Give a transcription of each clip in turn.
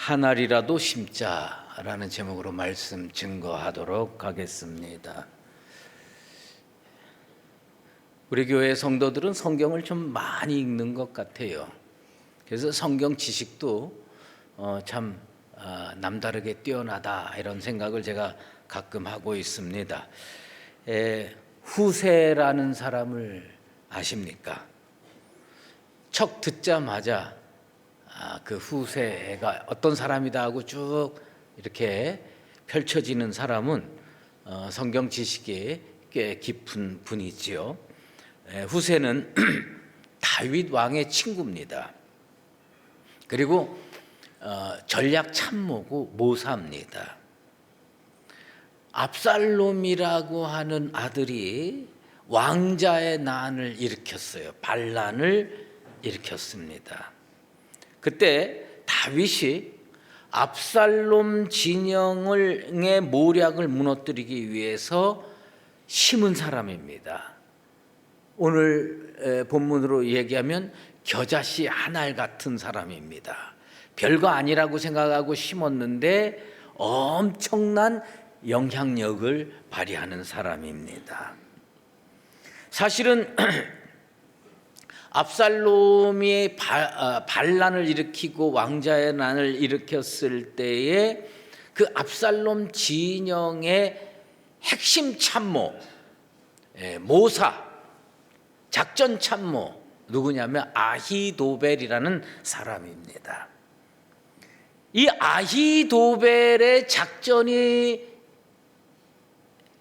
한 알이라도 심자라는 제목으로 말씀 증거하도록 하겠습니다. 우리 교회 성도들은 성경을 좀 많이 읽는 것 같아요. 그래서 성경 지식도 참 남다르게 뛰어나다 이런 생각을 제가 가끔 하고 있습니다. 후세라는 사람을 아십니까? 척 듣자마자 그 후세가 어떤 사람이다 하고 쭉 이렇게 펼쳐지는 사람은 성경 지식이 꽤 깊은 분이지요. 후세는 다윗 왕의 친구입니다. 그리고 전략 참모고 모사입니다. 압살롬이라고 하는 아들이 왕자의 난을 일으켰어요. 반란을 일으켰습니다. 그때 다윗이 압살롬 진영의 모략을 무너뜨리기 위해서 심은 사람입니다. 오늘 본문으로 얘기하면 겨자씨 한 알 같은 사람입니다. 별거 아니라고 생각하고 심었는데 엄청난 영향력을 발휘하는 사람입니다. 사실은 압살롬이 반란을 일으키고 왕자의 난을 일으켰을 때에 그 압살롬 진영의 핵심 참모, 모사, 작전 참모 누구냐면 아히도벨이라는 사람입니다. 이 아히도벨의 작전이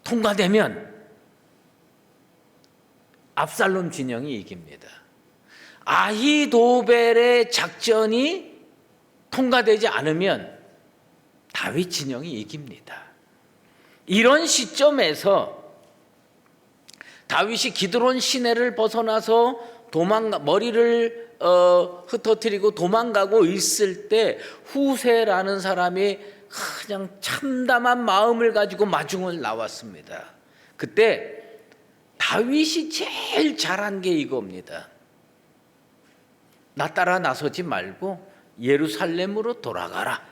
통과되면 압살롬 진영이 이깁니다. 아히도벨의 작전이 통과되지 않으면 다윗 진영이 이깁니다. 이런 시점에서 다윗이 기드론 시내를 벗어나서 머리를 흩어뜨리고 도망가고 있을 때 후세라는 사람이 그냥 참담한 마음을 가지고 마중을 나왔습니다. 그때 다윗이 제일 잘한 게 이겁니다. 나 따라 나서지 말고 예루살렘으로 돌아가라.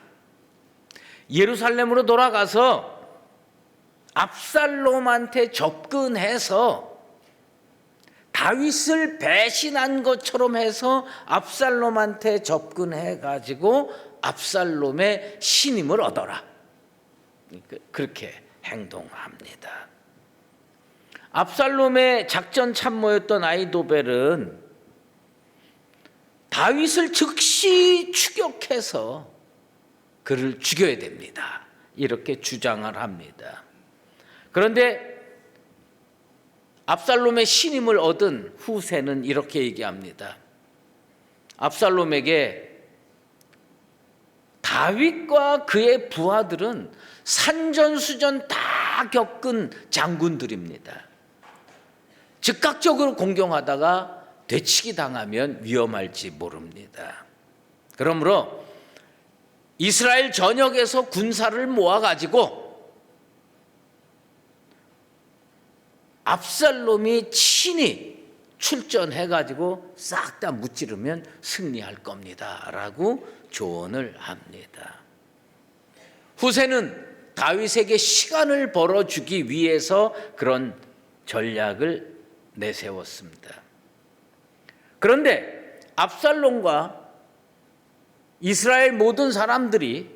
예루살렘으로 돌아가서 압살롬한테 접근해서 다윗을 배신한 것처럼 해서 압살롬한테 접근해 가지고 압살롬의 신임을 얻어라. 그렇게 행동합니다. 압살롬의 작전 참모였던 아히도벨은 다윗을 즉시 추격해서 그를 죽여야 됩니다. 이렇게 주장을 합니다. 그런데 압살롬의 신임을 얻은 후세는 이렇게 얘기합니다. 압살롬에게 다윗과 그의 부하들은 산전수전 다 겪은 장군들입니다. 즉각적으로 공격하다가 되치기 당하면 위험할지 모릅니다. 그러므로 이스라엘 전역에서 군사를 모아가지고 압살롬이 친히 출전해가지고 싹 다 무찌르면 승리할 겁니다 라고 조언을 합니다. 후세는 다윗에게 시간을 벌어주기 위해서 그런 전략을 내세웠습니다. 그런데 압살롬과 이스라엘 모든 사람들이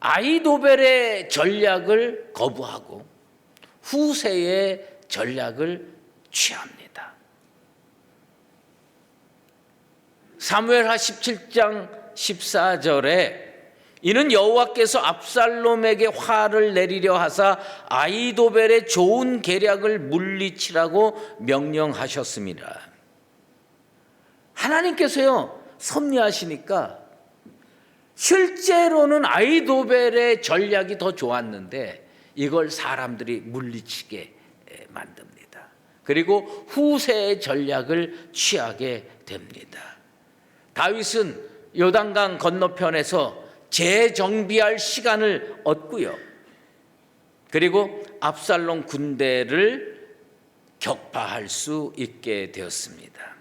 아히도벨의 전략을 거부하고 후세의 전략을 취합니다. 사무엘하 17장 14절에 이는 여호와께서 압살롬에게 화를 내리려 하사 아히도벨의 좋은 계략을 물리치라고 명령하셨습니다. 하나님께서요 섭리하시니까 실제로는 아히도벨의 전략이 더 좋았는데 이걸 사람들이 물리치게 만듭니다. 그리고 후세의 전략을 취하게 됩니다. 다윗은 요단강 건너편에서 재정비할 시간을 얻고요. 그리고 압살롬 군대를 격파할 수 있게 되었습니다.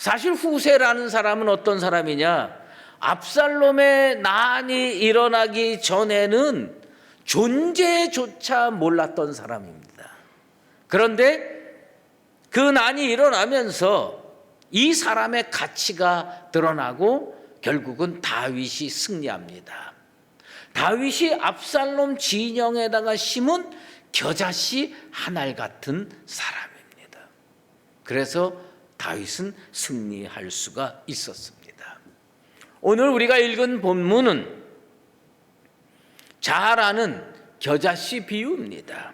사실 후세라는 사람은 어떤 사람이냐? 압살롬의 난이 일어나기 전에는 존재조차 몰랐던 사람입니다. 그런데 그 난이 일어나면서 이 사람의 가치가 드러나고 결국은 다윗이 승리합니다. 다윗이 압살롬 진영에다가 심은 겨자씨 한 알 같은 사람입니다. 그래서 다윗은 승리할 수가 있었습니다. 오늘 우리가 읽은 본문은 잘 아는 겨자씨 비유입니다.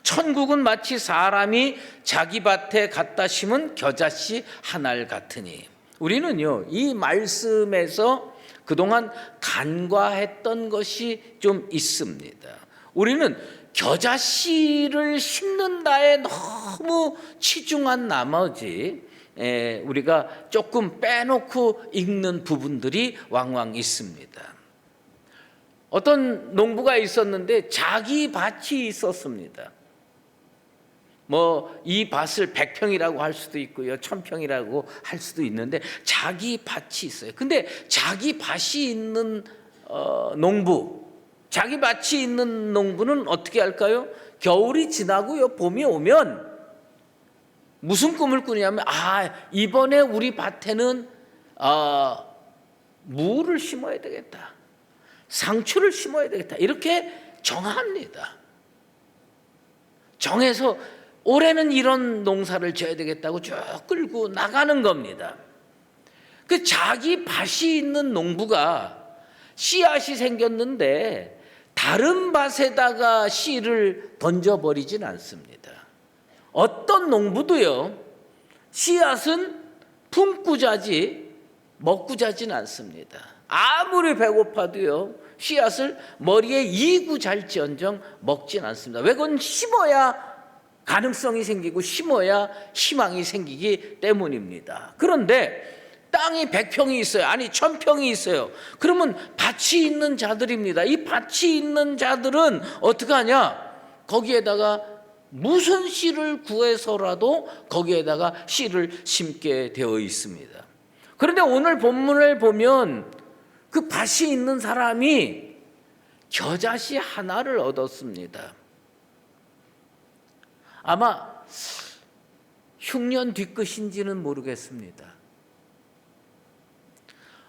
천국은 마치 사람이 자기 밭에 갖다 심은 겨자씨 한 알 같으니, 우리는요 이 말씀에서 그동안 간과했던 것이 좀 있습니다. 우리는 겨자씨를 심는다에 너무 치중한 나머지 우리가 조금 빼놓고 읽는 부분들이 왕왕 있습니다. 어떤 농부가 있었는데 자기 밭이 있었습니다. 이 밭을 100평이라고 할 수도 있고요, 1000평이라고 할 수도 있는데 자기 밭이 있어요. 근데 자기 밭이 있는 농부, 자기 밭이 있는 농부는 어떻게 할까요? 겨울이 지나고요, 봄이 오면 무슨 꿈을 꾸냐면, 이번에 우리 밭에는 무를 심어야 되겠다, 상추를 심어야 되겠다, 이렇게 정합니다. 정해서 올해는 이런 농사를 져야 되겠다고 쭉 끌고 나가는 겁니다. 그 자기 밭이 있는 농부가 씨앗이 생겼는데 다른 밭에다가 씨를 던져버리진 않습니다. 어떤 농부도요, 씨앗은 품고 자지 먹고 자진 않습니다. 아무리 배고파도요 씨앗을 머리에 이고 잘지언정 먹진 않습니다. 왜? 그건 심어야 가능성이 생기고 심어야 희망이 생기기 때문입니다. 그런데 땅이 100평이 있어요, 아니 1000평이 있어요. 그러면 밭이 있는 자들입니다. 이 밭이 있는 자들은 어떻게 하냐, 거기에다가 무슨 씨를 구해서라도 거기에다가 씨를 심게 되어 있습니다. 그런데 오늘 본문을 보면 그 밭이 있는 사람이 겨자씨 하나를 얻었습니다. 아마 흉년 뒤끝인지는 모르겠습니다.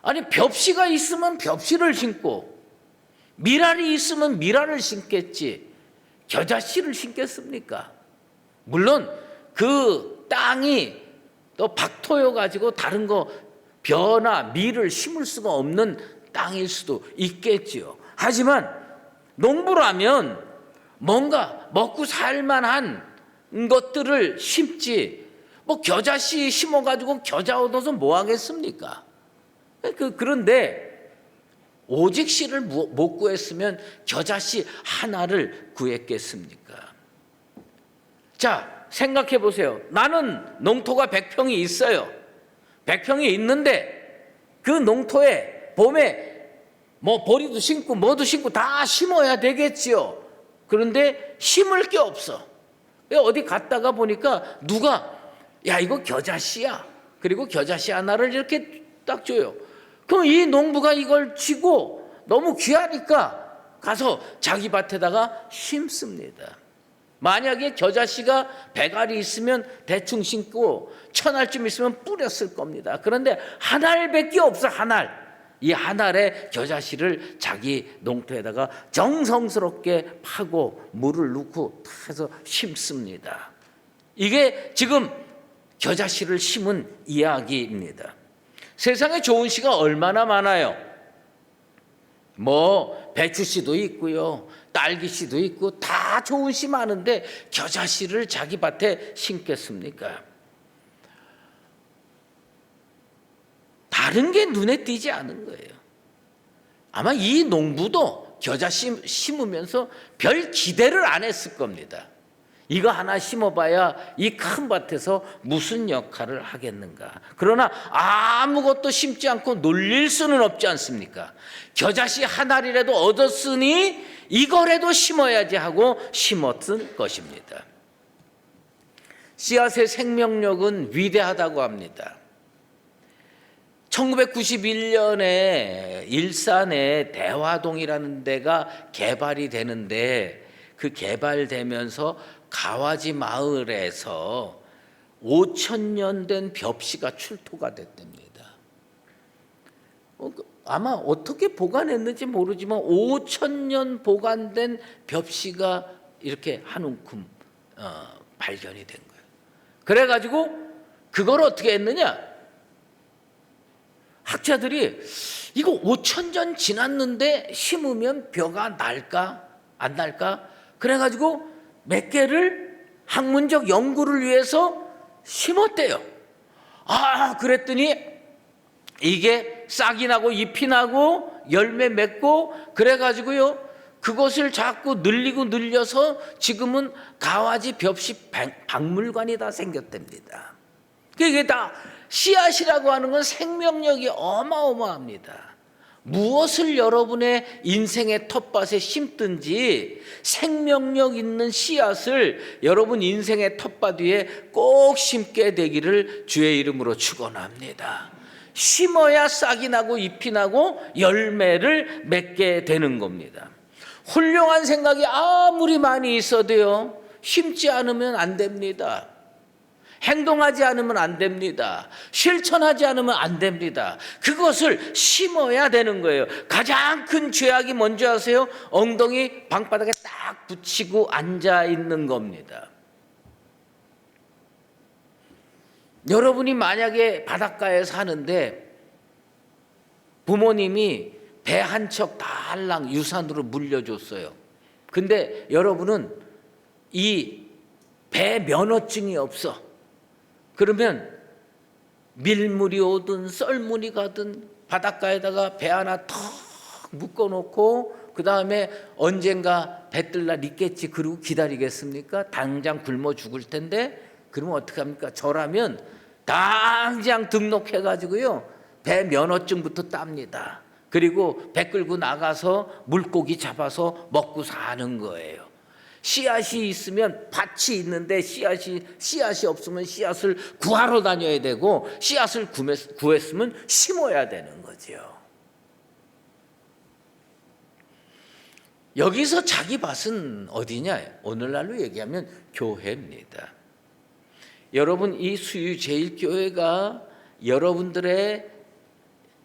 아니, 벽씨가 있으면 벽씨를 심고 미랄이 있으면 미랄을 심겠지 겨자씨를 심겠습니까? 물론 그 땅이 또 박토여 가지고 다른 거 벼나 밀을 심을 수가 없는 땅일 수도 있겠지요. 하지만 농부라면 뭔가 먹고 살만한 것들을 심지, 겨자씨 심어가지고 겨자 얻어서 뭐 하겠습니까? 그런데 오직 씨를 못 구했으면 겨자씨 하나를 구했겠습니까? 자, 생각해 보세요. 나는 농토가 100평이 있어요. 100평이 있는데 그 농토에 봄에 보리도 심고 뭐도 심고 다 심어야 되겠지요. 그런데 심을 게 없어. 어디 갔다가 보니까 누가 야 이거 겨자씨야, 그리고 겨자씨 하나를 이렇게 딱 줘요. 그럼 이 농부가 이걸 쥐고 너무 귀하니까 가서 자기 밭에다가 심습니다. 만약에 겨자씨가 100알이 있으면 대충 심고 1000알쯤 있으면 뿌렸을 겁니다. 그런데 한 알밖에 없어, 한 알. 이 한 알의 겨자씨를 자기 농토에다가 정성스럽게 파고 물을 넣고 해서 심습니다. 이게 지금 겨자씨를 심은 이야기입니다. 세상에 좋은 씨가 얼마나 많아요. 배추씨도 있고요, 딸기씨도 있고 다 좋은 씨 많은데 겨자씨를 자기 밭에 심겠습니까? 다른 게 눈에 띄지 않은 거예요. 아마 이 농부도 겨자씨 심으면서 별 기대를 안 했을 겁니다. 이거 하나 심어봐야 이 큰 밭에서 무슨 역할을 하겠는가. 그러나 아무것도 심지 않고 놀릴 수는 없지 않습니까? 겨자씨 한 알이라도 얻었으니 이거라도 심어야지 하고 심었을 것입니다. 씨앗의 생명력은 위대하다고 합니다. 1991년에 일산에 대화동이라는 데가 개발이 되는데, 그 개발되면서 가와지 마을에서 5,000년 된 벽시가 출토가 됐답니다. 아마 어떻게 보관했는지 모르지만 5,000년 보관된 벽시가 이렇게 한 움큼 발견이 된 거예요. 그래가지고 그걸 어떻게 했느냐? 학자들이 이거 5,000년 지났는데 심으면 벼가 날까 안 날까? 그래가지고 몇 개를 학문적 연구를 위해서 심었대요. 그랬더니 이게 싹이 나고 잎이 나고 열매 맺고 그래가지고요, 그것을 자꾸 늘려서 지금은 가와지 벽시 박물관이 다 생겼답니다. 이게 다 씨앗이라고 하는 건 생명력이 어마어마합니다. 무엇을 여러분의 인생의 텃밭에 심든지 생명력 있는 씨앗을 여러분 인생의 텃밭 위에 꼭 심게 되기를 주의 이름으로 축원합니다. 심어야 싹이 나고 잎이 나고 열매를 맺게 되는 겁니다. 훌륭한 생각이 아무리 많이 있어도요, 심지 않으면 안 됩니다. 행동하지 않으면 안 됩니다. 실천하지 않으면 안 됩니다. 그것을 심어야 되는 거예요. 가장 큰 죄악이 뭔지 아세요? 엉덩이 방바닥에 딱 붙이고 앉아 있는 겁니다. 여러분이 만약에 바닷가에 사는데 부모님이 배 한 척 달랑 유산으로 물려줬어요. 근데 여러분은 이 배 면허증이 없어. 그러면 밀물이 오든 썰물이 가든 바닷가에다가 배 하나 턱 묶어놓고 그 다음에 언젠가 배 뜰 날 있겠지 그러고 기다리겠습니까? 당장 굶어 죽을 텐데. 그러면 어떡합니까? 저라면 당장 등록해가지고요, 배 면허증부터 따입니다. 그리고 배 끌고 나가서 물고기 잡아서 먹고 사는 거예요. 씨앗이 있으면 밭이 있는데 씨앗이 없으면 씨앗을 구하러 다녀야 되고, 씨앗을 구했으면 심어야 되는 거죠. 여기서 자기 밭은 어디냐? 오늘날로 얘기하면 교회입니다. 여러분, 이 수유제일교회가 여러분들의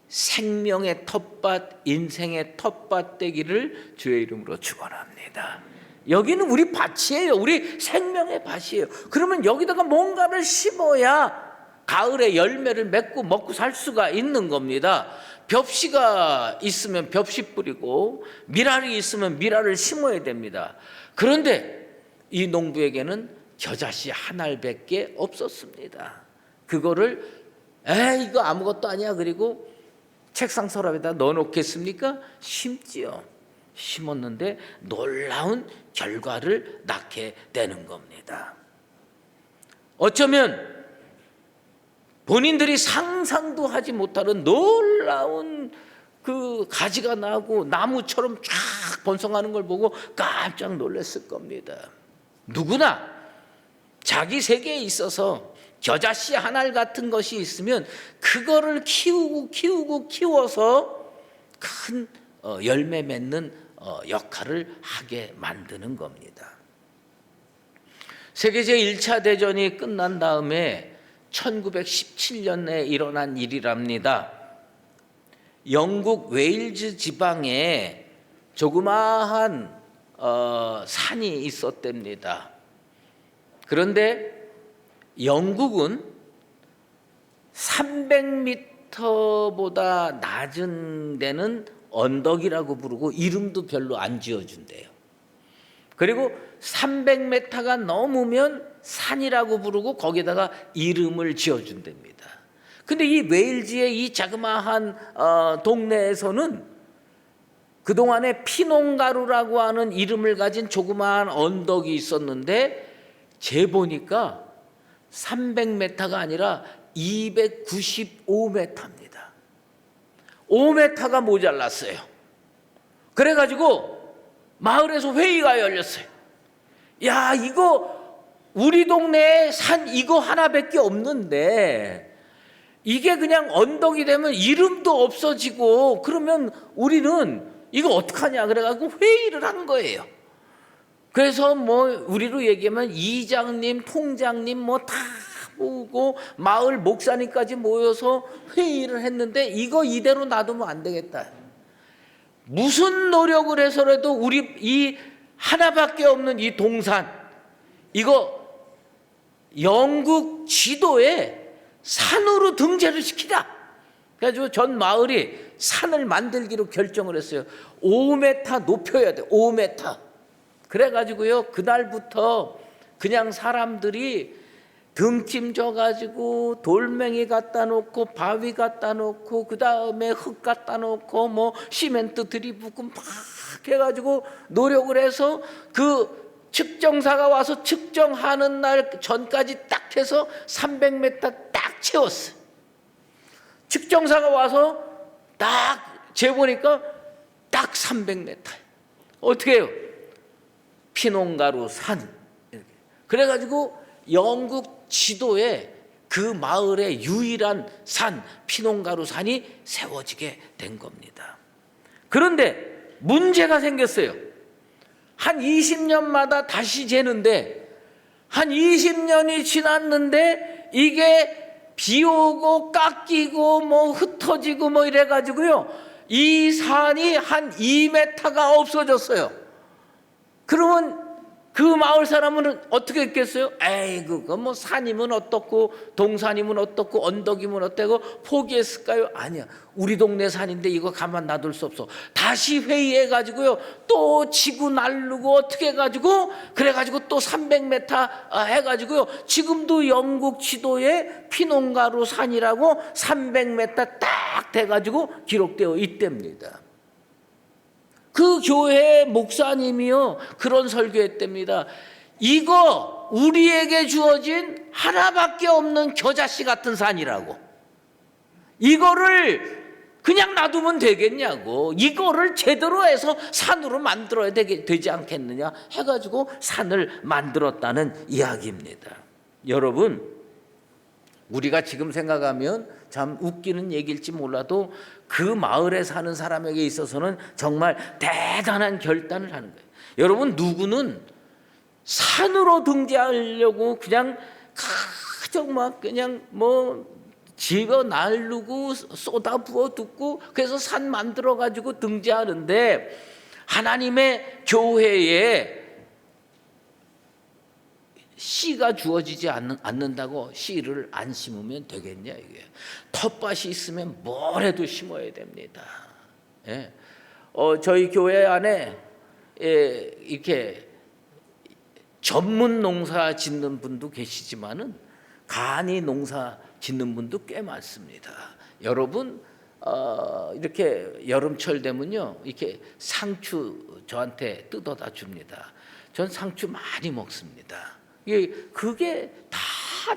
생명의 텃밭, 인생의 텃밭 되기를 주의 이름으로 축원합니다. 여기는 우리 밭이에요. 우리 생명의 밭이에요. 그러면 여기다가 뭔가를 심어야 가을에 열매를 맺고 먹고 살 수가 있는 겁니다. 벽시가 있으면 벽시 뿌리고 미랄이 있으면 미랄을 심어야 됩니다. 그런데 이 농부에게는 겨자씨 한 알밖에 없었습니다. 그거를 이거 아무것도 아니야 그리고 책상 서랍에다 넣어놓겠습니까? 심지요. 심었는데 놀라운 결과를 낳게 되는 겁니다. 어쩌면 본인들이 상상도 하지 못하는 놀라운 그 가지가 나고 나무처럼 쫙 번성하는 걸 보고 깜짝 놀랐을 겁니다. 누구나 자기 세계에 있어서 겨자씨 한 알 같은 것이 있으면 그거를 키워서 큰 열매 맺는 역할을 하게 만드는 겁니다. 세계 제1차 대전이 끝난 다음에 1917년에 일어난 일이랍니다. 영국 웨일즈 지방에 조그마한 산이 있었답니다. 그런데 영국은 300m보다 낮은 데는 언덕이라고 부르고 이름도 별로 안 지어준대요. 그리고 300m가 넘으면 산이라고 부르고 거기다가 이름을 지어준답니다. 근데 이 웨일즈의 이 자그마한 동네에서는 그동안에 피농가루라고 하는 이름을 가진 조그마한 언덕이 있었는데 재보니까 300m가 아니라 295m입니다. 5m가 모자랐어요. 그래가지고 마을에서 회의가 열렸어요. 야, 이거 우리 동네에 산 이거 하나밖에 없는데 이게 그냥 언덕이 되면 이름도 없어지고 그러면 우리는 이거 어떡하냐 그래가지고 회의를 한 거예요. 그래서 뭐 우리로 얘기하면 이장님, 통장님 뭐 다 모으고 마을 목사님까지 모여서 회의를 했는데 이거 이대로 놔두면 안 되겠다. 무슨 노력을 해서라도 우리 이 하나밖에 없는 이 동산 이거 영국 지도에 산으로 등재를 시키자. 그래가지고 전 마을이 산을 만들기로 결정을 했어요. 5m 높여야 돼. 5m. 그래가지고요 그날부터 그냥 사람들이 등짐 져가지고 돌멩이 갖다 놓고 바위 갖다 놓고 그 다음에 흙 갖다 놓고 뭐 시멘트 들이붓고 막 해가지고 노력을 해서 그 측정사가 와서 측정하는 날 전까지 딱 해서 300m 딱 채웠어요. 측정사가 와서 딱 재보니까 딱 300m. 어떻게 해요? 피농가루 산. 이렇게. 그래가지고 영국 지도에 그 마을의 유일한 산, 피농가루 산이 세워지게 된 겁니다. 그런데 문제가 생겼어요. 한 20년마다 다시 재는데 한 20년이 지났는데 이게 비 오고 깎이고 뭐 흩어지고 뭐 이래가지고요 이 산이 한 2m가 없어졌어요. 그러면 그 마을 사람은 어떻게 했겠어요? 에이 그거 뭐 산이면 어떻고 동산이면 어떻고 언덕이면 어때고 포기했을까요? 아니야. 우리 동네 산인데 이거 가만 놔둘 수 없어. 다시 회의해가지고요 또 지구 날르고 어떻게 해가지고 그래가지고 또 300m 해가지고요 지금도 영국 지도에 피농가루 산이라고 300m 딱 돼가지고 기록되어 있답니다. 그 교회 목사님이요 그런 설교했답니다. 이거 우리에게 주어진 하나밖에 없는 겨자씨 같은 산이라고. 이거를 그냥 놔두면 되겠냐고. 이거를 제대로 해서 산으로 만들어야 되지 않겠느냐 해가지고 산을 만들었다는 이야기입니다. 여러분 우리가 지금 생각하면 참 웃기는 얘기일지 몰라도 그 마을에 사는 사람에게 있어서는 정말 대단한 결단을 하는 거예요. 여러분 누구는 산으로 등재하려고 그냥 가정 막 그냥 뭐 집어 날르고 쏟아 부어 두고 그래서 산 만들어 가지고 등재하는데 하나님의 교회에 씨가 주어지지 않는다고 씨를 안 심으면 되겠냐 이게. 텃밭이 있으면 뭘 해도 심어야 됩니다. 예. 저희 교회 안에 이렇게 전문 농사 짓는 분도 계시지만은 간이 농사 짓는 분도 꽤 많습니다. 여러분 이렇게 여름철 되면요 이렇게 상추 저한테 뜯어다 줍니다. 전 상추 많이 먹습니다. 그게 다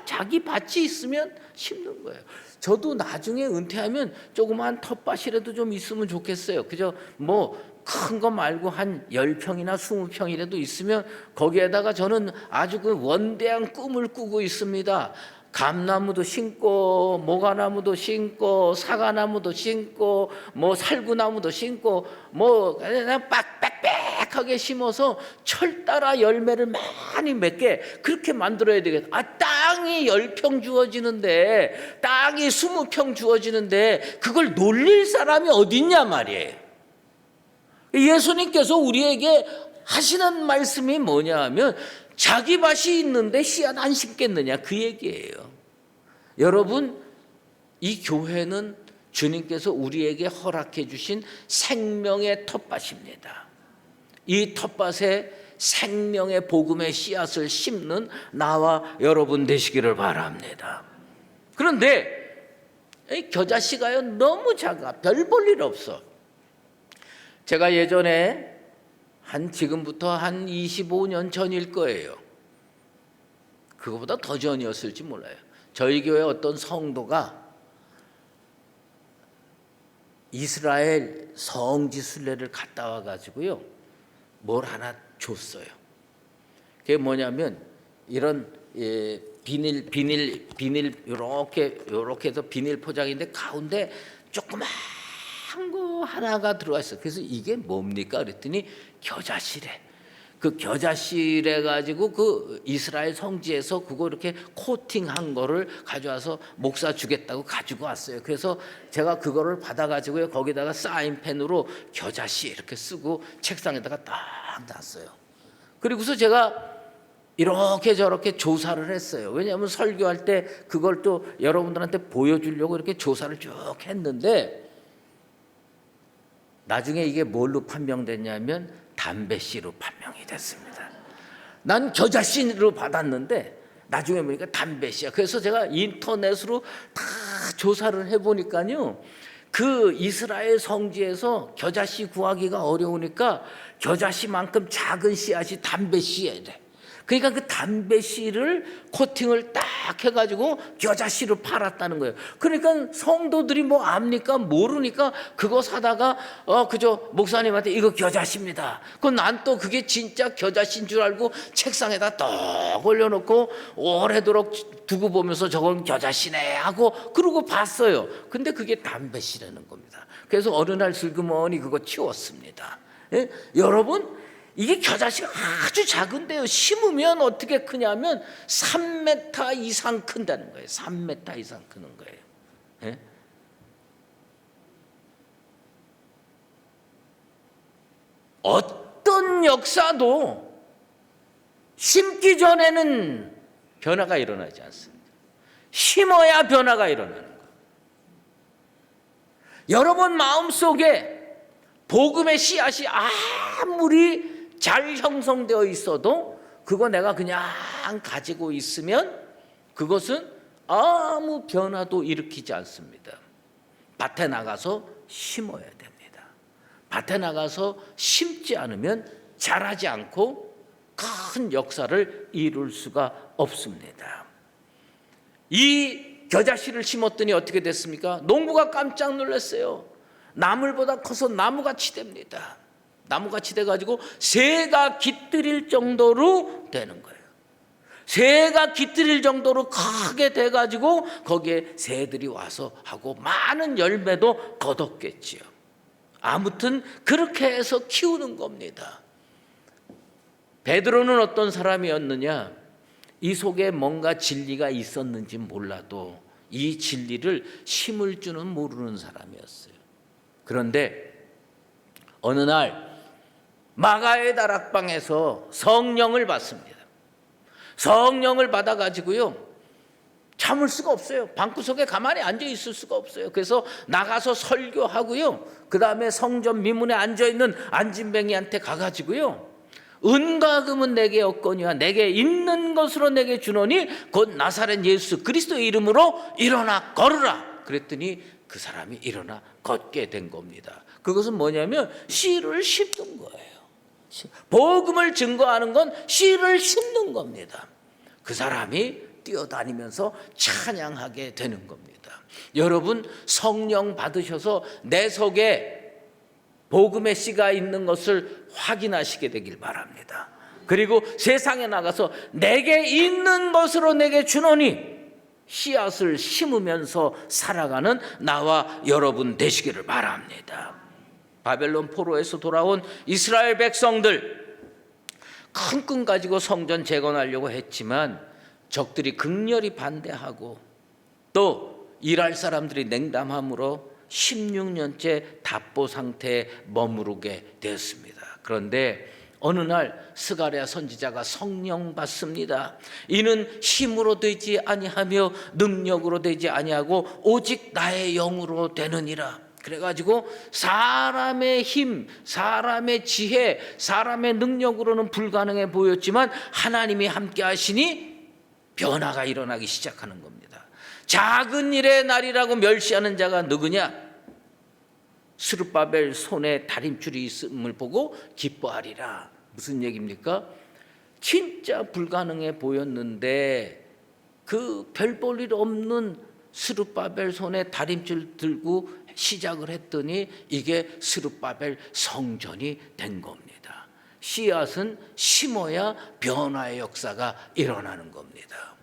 자기 밭이 있으면 심는 거예요. 저도 나중에 은퇴하면 조그만 텃밭이라도 좀 있으면 좋겠어요. 그저 뭐 큰 거 말고 한 10평이나 20평이라도 있으면 거기에다가 저는 아주 그 원대한 꿈을 꾸고 있습니다. 감나무도 심고 모가나무도 심고 사과나무도 심고 뭐 살구나무도 심고 뭐 그냥 빽빽빽하게 심어서 철 따라 열매를 많이 맺게 그렇게 만들어야 되겠다. 땅이 10평 주어지는데 땅이 20평 주어지는데 그걸 놀릴 사람이 어딨냐 말이에요. 예수님께서 우리에게 하시는 말씀이 뭐냐 하면 자기 밭이 있는데 씨앗 안 심겠느냐 그 얘기예요. 여러분 이 교회는 주님께서 우리에게 허락해 주신 생명의 텃밭입니다. 이 텃밭에 생명의 복음의 씨앗을 심는 나와 여러분 되시기를 바랍니다. 그런데 이 겨자씨가요 너무 작아. 별 볼 일 없어. 제가 예전에 지금부터 한 25년 전일 거예요. 그거보다 더 전이었을지 몰라요. 저희 교회 어떤 성도가 이스라엘 성지 순례를 갔다 와가지고요 뭘 하나 줬어요. 그게 뭐냐면 이런 비닐 요렇게 해서 비닐 포장인데 가운데 조그만 거 하나가 들어와 있어. 그래서 이게 뭡니까? 그랬더니 겨자씨래. 그 겨자씨래 가지고 그 이스라엘 성지에서 그거 이렇게 코팅한 거를 가져와서 목사 주겠다고 가지고 왔어요. 그래서 제가 그거를 받아 가지고요, 거기다가 사인펜으로 겨자씨 이렇게 쓰고 책상에다가 딱 놨어요. 그리고서 제가 이렇게 저렇게 조사를 했어요. 왜냐하면 설교할 때 그걸 또 여러분들한테 보여주려고 이렇게 조사를 쭉 했는데, 나중에 이게 뭘로 판명됐냐면 담배씨로 판명이 됐습니다. 난 겨자씨로 받았는데 나중에 보니까 담배씨야. 그래서 제가 인터넷으로 다 조사를 해보니까요, 그 이스라엘 성지에서 겨자씨 구하기가 어려우니까 겨자씨만큼 작은 씨앗이 담배씨에. 그러니까 그 담배씨를 코팅을 딱 해가지고 겨자씨를 팔았다는 거예요. 그러니까 성도들이 뭐 압니까? 모르니까 그거 사다가 그저 목사님한테 이거 겨자씨입니다. 그럼 난 또 그게 진짜 겨자씨인 줄 알고 책상에다 떡 올려놓고 오래도록 두고 보면서 저건 겨자씨네 하고 그러고 봤어요. 근데 그게 담배씨라는 겁니다. 그래서 어느 날 슬그머니 그거 치웠습니다. 예? 여러분, 이게 겨자씨가 아주 작은데요, 심으면 어떻게 크냐면 3m 이상 큰다는 거예요. 3m 이상 크는 거예요. 예? 어떤 역사도 심기 전에는 변화가 일어나지 않습니다. 심어야 변화가 일어나는 거예요. 여러분 마음속에 복음의 씨앗이 아무리 잘 형성되어 있어도 그거 내가 그냥 가지고 있으면 그것은 아무 변화도 일으키지 않습니다. 밭에 나가서 심어야 됩니다. 밭에 나가서 심지 않으면 자라지 않고 큰 역사를 이룰 수가 없습니다. 이 겨자씨를 심었더니 어떻게 됐습니까? 농부가 깜짝 놀랐어요. 나물보다 커서 나무같이 됩니다. 나무같이 돼가지고 새가 깃들일 정도로 되는 거예요. 새가 깃들일 정도로 크게 돼가지고 거기에 새들이 와서 하고 많은 열매도 거뒀겠지요. 아무튼 그렇게 해서 키우는 겁니다. 베드로는 어떤 사람이었느냐? 이 속에 뭔가 진리가 있었는지 몰라도 이 진리를 심을 줄은 모르는 사람이었어요. 그런데 어느 날 마가의 다락방에서 성령을 받습니다. 성령을 받아가지고요, 참을 수가 없어요. 방구석에 가만히 앉아 있을 수가 없어요. 그래서 나가서 설교하고요, 그 다음에 성전 미문에 앉아있는 안진뱅이한테 가가지고요, 은과 금은 내게 없거니와 내게 있는 것으로 내게 주노니 곧 나사렛 예수 그리스도의 이름으로 일어나 걸으라. 그랬더니 그 사람이 일어나 걷게 된 겁니다. 그것은 뭐냐면 씨를 심는 거예요. 복음을 증거하는 건 씨를 심는 겁니다. 그 사람이 뛰어다니면서 찬양하게 되는 겁니다. 여러분, 성령 받으셔서 내 속에 복음의 씨가 있는 것을 확인하시게 되길 바랍니다. 그리고 세상에 나가서 내게 있는 것으로 내게 주노니 씨앗을 심으면서 살아가는 나와 여러분 되시기를 바랍니다. 바벨론 포로에서 돌아온 이스라엘 백성들, 큰 꿈 가지고 성전 재건하려고 했지만 적들이 극렬히 반대하고 또 일할 사람들이 냉담함으로 16년째 답보 상태에 머무르게 되었습니다. 그런데 어느 날 스가랴 선지자가 성령 받습니다. 이는 힘으로 되지 아니하며 능력으로 되지 아니하고 오직 나의 영으로 되느니라. 그래가지고 사람의 힘, 사람의 지혜, 사람의 능력으로는 불가능해 보였지만 하나님이 함께 하시니 변화가 일어나기 시작하는 겁니다. 작은 일의 날이라고 멸시하는 자가 누구냐? 스룹바벨 손에 다림줄이 있음을 보고 기뻐하리라. 무슨 얘기입니까? 진짜 불가능해 보였는데 그 별 볼 일 없는 스룹바벨 손에 다림줄 들고 시작을 했더니 이게 스룹바벨 성전이 된 겁니다. 씨앗은 심어야 변화의 역사가 일어나는 겁니다.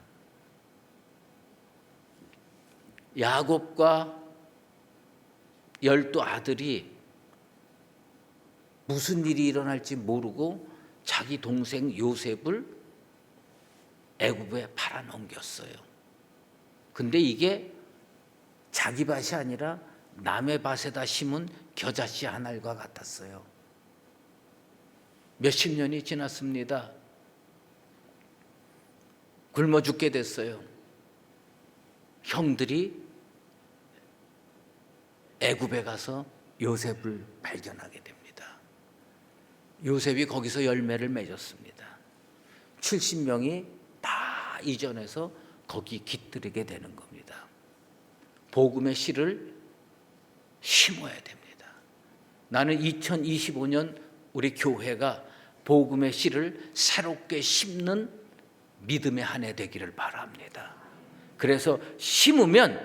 야곱과 12아들이 무슨 일이 일어날지 모르고 자기 동생 요셉을 애굽에 팔아넘겼어요. 근데 이게 자기 밭이 아니라 남의 밭에다 심은 겨자씨 한 알과 같았어요. 몇십 년이 지났습니다. 굶어 죽게 됐어요. 형들이 애굽에 가서 요셉을 발견하게 됩니다. 요셉이 거기서 열매를 맺었습니다. 70명이 다 이전해서 거기 깃들이게 되는 겁니다. 복음의 씨를 심어야 됩니다. 나는 2025년 우리 교회가 복음의 씨를 새롭게 심는 믿음의 한 해 되기를 바랍니다. 그래서 심으면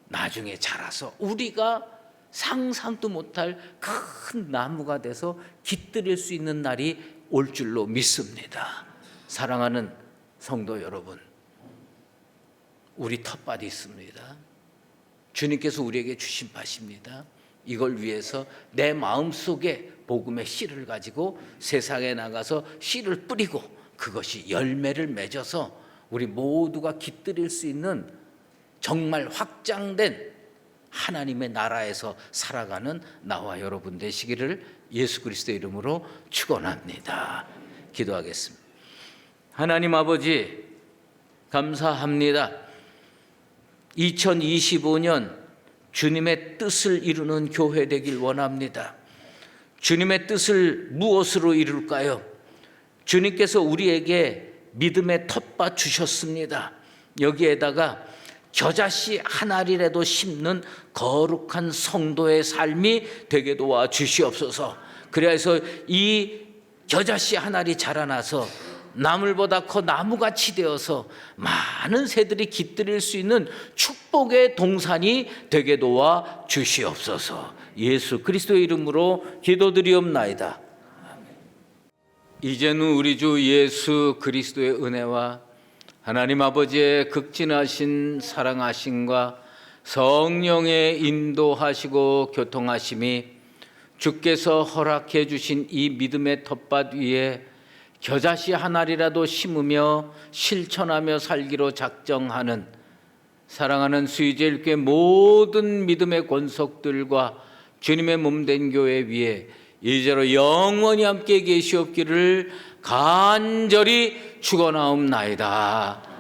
나중에 자라서 우리가 상상도 못할 큰 나무가 돼서 깃들일 수 있는 날이 올 줄로 믿습니다. 사랑하는 성도 여러분, 우리 텃밭이 있습니다. 주님께서 우리에게 주신 밭입니다. 이걸 위해서 내 마음속에 복음의 씨를 가지고 세상에 나가서 씨를 뿌리고 그것이 열매를 맺어서 우리 모두가 깃들일 수 있는 정말 확장된 하나님의 나라에서 살아가는 나와 여러분 되시기를 예수 그리스도의 이름으로 축원합니다. 기도하겠습니다. 하나님 아버지 감사합니다. 2025년 주님의 뜻을 이루는 교회 되길 원합니다. 주님의 뜻을 무엇으로 이룰까요? 주님께서 우리에게 믿음의 텃밭 주셨습니다. 여기에다가 겨자씨 한 알이라도 심는 거룩한 성도의 삶이 되게 도와 주시옵소서. 그래서 이 겨자씨 한 알이 자라나서 나물보다 커 나무같이 되어서 많은 새들이 깃들일 수 있는 축복의 동산이 되게 도와 주시옵소서. 예수 그리스도의 이름으로 기도드리옵나이다. 이제는 우리 주 예수 그리스도의 은혜와 하나님 아버지의 극진하신 사랑하심과 성령의 인도하시고 교통하심이 주께서 허락해 주신 이 믿음의 텃밭 위에 겨자씨 한 알이라도 심으며 실천하며 살기로 작정하는 사랑하는 수의제일교회 모든 믿음의 권속들과 주님의 몸된 교회 위에 이제로 영원히 함께 계시옵기를 간절히 축원하옵나이다.